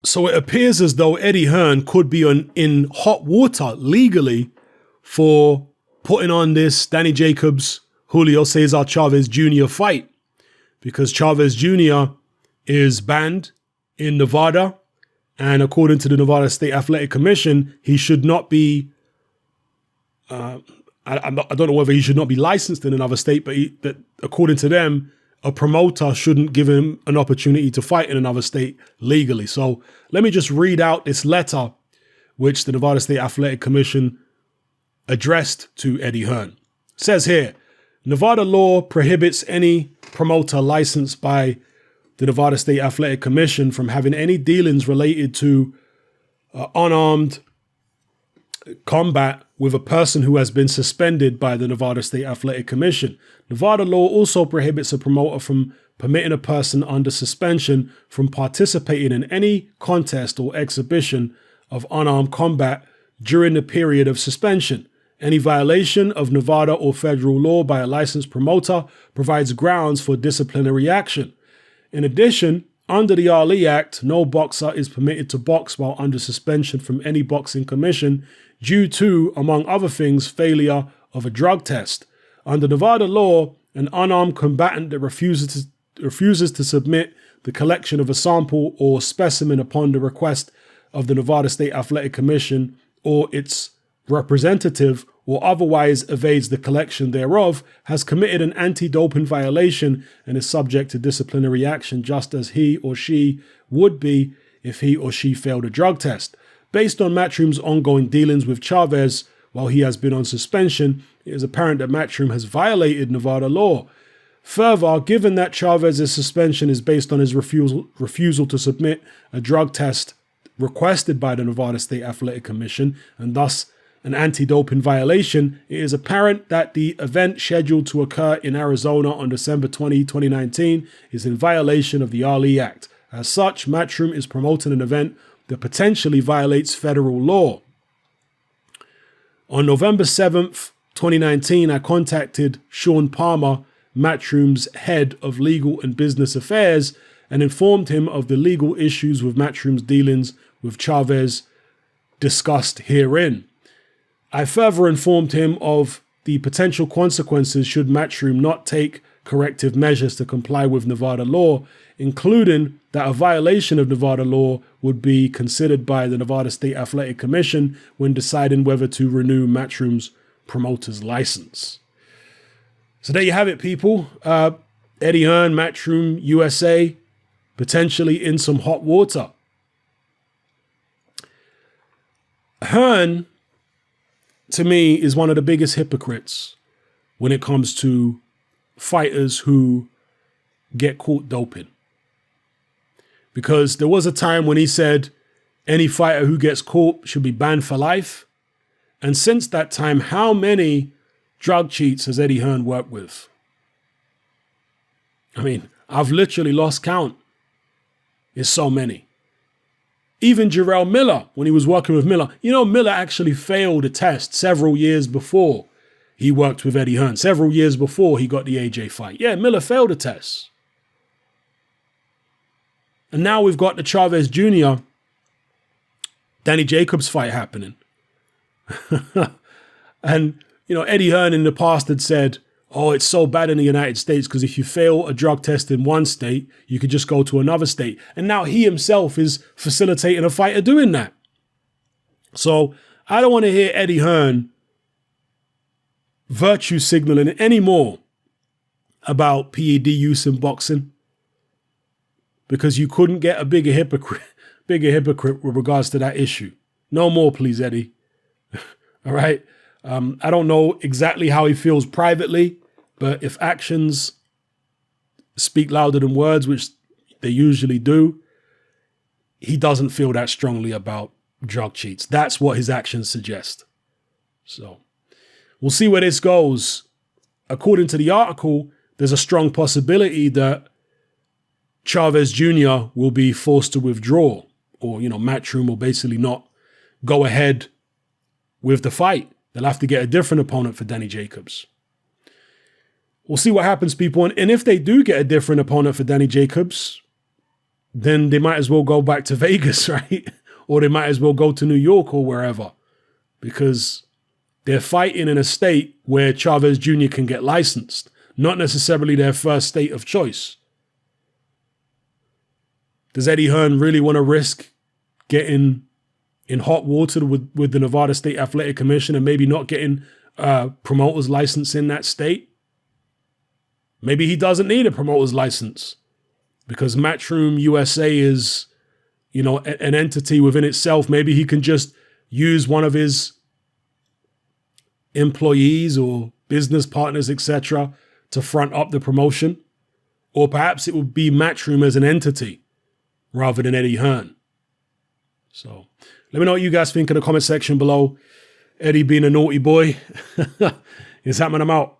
So it appears as though Eddie Hearn could be in hot water legally for putting on this Danny Jacobs, Julio Cesar Chavez Jr. fight, because Chavez Jr. is banned in Nevada. And according to the Nevada State Athletic Commission, he should not be, I don't know whether he should not be licensed in another state, but according to them, a promoter shouldn't give him an opportunity to fight in another state legally. So let me just read out this letter which the Nevada State Athletic Commission addressed to Eddie Hearn. It says here, Nevada law prohibits any promoter licensed by the Nevada State Athletic Commission from having any dealings related to unarmed combat with a person who has been suspended by the Nevada State Athletic Commission. Nevada law also prohibits a promoter from permitting a person under suspension from participating in any contest or exhibition of unarmed combat during the period of suspension. Any violation of Nevada or federal law by a licensed promoter provides grounds for disciplinary action. In addition, under the Ali Act, no boxer is permitted to box while under suspension from any boxing commission due to, among other things, failure of a drug test. Under Nevada law, an unarmed combatant that refuses to submit the collection of a sample or specimen upon the request of the Nevada State Athletic Commission or its representative or otherwise evades the collection thereof has committed an anti-doping violation and is subject to disciplinary action just as he or she would be if he or she failed a drug test. Based on Matchroom's ongoing dealings with Chavez while he has been on suspension, it is apparent that Matchroom has violated Nevada law. Further, given that Chavez's suspension is based on his refusal to submit a drug test requested by the Nevada State Athletic Commission, and thus an anti-doping violation, it is apparent that the event scheduled to occur in Arizona on December 20, 2019 is in violation of the Ali Act. As such, Matchroom is promoting an event that potentially violates federal law. On November 7th, 2019, I contacted Sean Palmer, Matchroom's head of legal and business affairs, and informed him of the legal issues with Matchroom's dealings with Chavez discussed herein. I further informed him of the potential consequences should Matchroom not take corrective measures to comply with Nevada law, including that a violation of Nevada law would be considered by the Nevada State Athletic Commission when deciding whether to renew Matchroom's promoter's license. So there you have it, people. Eddie Hearn, Matchroom USA, potentially in some hot water. Hearn, to me, is one of the biggest hypocrites when it comes to fighters who get caught doping. Because there was a time when he said any fighter who gets caught should be banned for life. And since that time, how many drug cheats has Eddie Hearn worked with? I mean, I've literally lost count. It's so many. Even Jarrell Miller, when he was working with Miller, Miller actually failed a test several years before he worked with Eddie Hearn, several years before he got the AJ fight. Yeah, Miller failed a test. And now we've got the Chavez Jr., Danny Jacobs fight happening. And, Eddie Hearn in the past had said, oh, it's so bad in the United States because if you fail a drug test in one state, you could just go to another state. And now he himself is facilitating a fighter doing that. So I don't want to hear Eddie Hearn virtue signaling anymore about PED use in boxing, because you couldn't get a bigger hypocrite with regards to that issue. No more, please, Eddie. All right. I don't know exactly how he feels privately, but if actions speak louder than words, which they usually do, he doesn't feel that strongly about drug cheats. That's what his actions suggest. So we'll see where this goes. According to the article, there's a strong possibility that Chavez Jr. will be forced to withdraw, or, Matchroom will basically not go ahead with the fight. They'll have to get a different opponent for Danny Jacobs. We'll see what happens, people. And if they do get a different opponent for Danny Jacobs, then they might as well go back to Vegas, right? Or they might as well go to New York or wherever, because they're fighting in a state where Chavez Jr. can get licensed, not necessarily their first state of choice. Does Eddie Hearn really want to risk getting in hot water with the Nevada State Athletic Commission and maybe not getting a promoter's license in that state? Maybe he doesn't need a promoter's license because Matchroom USA is, an entity within itself. Maybe he can just use one of his employees or business partners, etc., to front up the promotion. Or perhaps it would be Matchroom as an entity rather than Eddie Hearn. So let me know what you guys think in the comment section below. Eddie being a naughty boy. Is happening. I'm out.